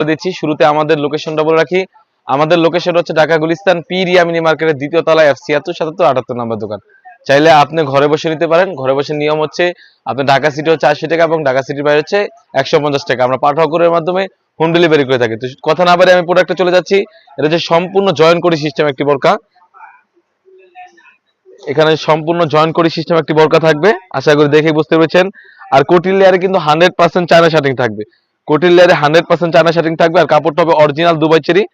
দিচ্ছি। শুরুতে আমাদের লোকেশনটা বলে রাখি। আমাদের লোকেশন হচ্ছে ঢাকা গুলিস্তান পীর ইয়ামিনী মার্কেটের দ্বিতীয় তলায় F76 77 78 নম্বর দোকান। চাইলে আপনি ঘরে বসে নিতে পারেন। ঘরে বসে নিয়ম হচ্ছে আপনি ঢাকা সিটি হচ্ছে 80 টাকা এবং ঢাকা সিটির বাইরে হচ্ছে 150 টাকা। আমরা পাঠাকুরের মাধ্যমে হোম ডেলিভারি করে থাকি। তো কথা না বাড়িয়ে আমি প্রোডাক্টে চলে যাচ্ছি। এটা হচ্ছে সম্পূর্ণ জয়েন করি সিস্টেম একটি বোরকা। এখানে সম্পূর্ণ জয়েন করি সিস্টেম একটি বোরকা থাকবে। আশা করি দেখে বুঝতে পেরেছেন। আর কোটির লেয়ারে কিন্তু 100% চায়না শাটিং থাকবে। কোটির লেয়ারে 100% চায়না শাটিং থাকবে। আর কাপড়টা হবে অরিজিনাল দুবাই চেরি।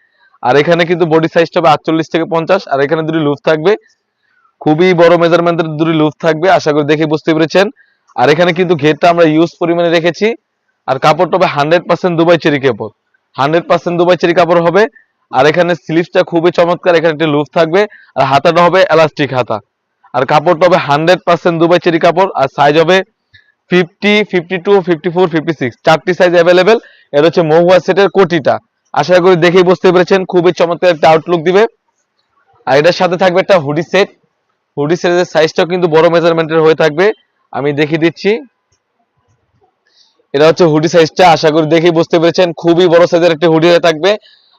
আর এখানে কিন্তু বডি সাইজটা হবে 48 থেকে 50। আর এখানে দুটি লুপ থাকবে, খুবই বড় মেজারমেন্টের দুটি লুপ থাকবে। আশা করি দেখে বুঝতে পেরেছেন। আর এখানে কিন্তু ঘেরটা আমরা ইউজ পরিমাণে রেখেছি। আর কাপড়টা হবে 100% দুবাই চেরি কাপড়, 100% দুবাই চেরি কাপড় হবে। আর এখানে স্লিভসটা খুবই চমৎকার, এখানে একটা লুপ থাকবে। আর হাতাটা হবে এলাস্টিক হাতা। আর কাপড়টা হবে 100% দুবাই চেরি কাপড়। আর সাইজ হবে 50, 52, 54, 56, চারটি সাইজ অ্যাভেলেবেল। এর হচ্ছে মহুয়া সেটের কোটিটা। আশা করি দেখেই বুঝতে পেরেছেন, খুবই চমৎকার একটা আউটলুক দিবে। আর এটার সাথে থাকবে একটা হুডি সেট। হুডি সেটের সাইজটাও কিন্তু বড় মেজারমেন্টের হয়ে থাকবে। আমি দেখিয়ে দিচ্ছি। এটা হচ্ছে হুডি সাইজটা। আশা করি দেখেই বুঝতে পেরেছেন, খুবই বড় সাইজের একটা হুডি হয়ে থাকবে।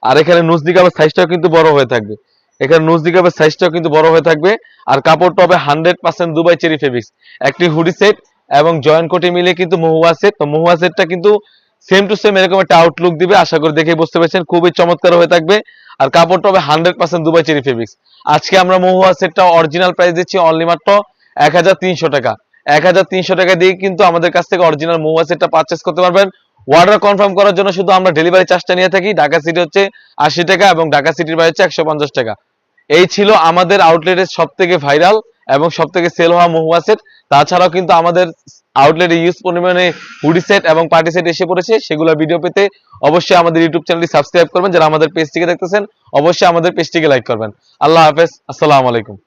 আর এখানে নুজদি কাপের সাইজটাও কিন্তু বড় হয়ে থাকবে। এখানে নুজদি কাপের সাইজটাও কিন্তু বড় হয়ে থাকবে। আর কাপড়টা হবে 100% দুবাই চেরি ফেব্রিক্স। একটি হুডি সেট এবং জয়েন্ট কোটি মিলে কিন্তু মহুয়া সেট। তো মহুয়া সেটটা কিন্তু সেম টু সেম এরকম একটা আউটলুক দিবে। আশা করি দেখেই বুঝতে পেরেছেন, খুবই চমৎকার হয়ে থাকবে। আর কাপড়টা হবে 100% দুবাই চেরি ফেব্রিক্স। আজকে আমরা মহুয়া সেটটা অরিজিনাল প্রাইস দিচ্ছি অনলি মাত্র 1300 টাকা। 1300 টাকা দিয়ে কিন্তু আমাদের কাছ থেকে অরিজিনাল মহুয়া সেটটা পারচেস করতে পারবেন। অর্ডার কনফার্ম করার জন্য শুধু আমরা ডেলিভারি চার্জটা নিয়ে থাকি। ঢাকা সিটি হচ্ছে 80 টাকা এবং ঢাকা সিটির বাইরে হচ্ছে 150 টাকা। এই ছিল আমাদের আউটলেটের সবথেকে ভাইরাল এবং সবথেকে সেল হওয়া মহুয়া সেট। তাছাড়াও কিন্তু আমাদের আউটলেটে ইউজ পরিমাণে হুডি সেট এবং পার্টি সেট এসে পড়েছে। সেগুলো ভিডিও পেতে অবশ্যই আমাদের ইউটিউব চ্যানেলটি সাবস্ক্রাইব করবেন। যারা আমাদের পেজটিকে দেখতেছেন অবশ্যই আমাদের পেজটিকে লাইক করবেন। আল্লাহ হাফেজ, আসসালামু আলাইকুম।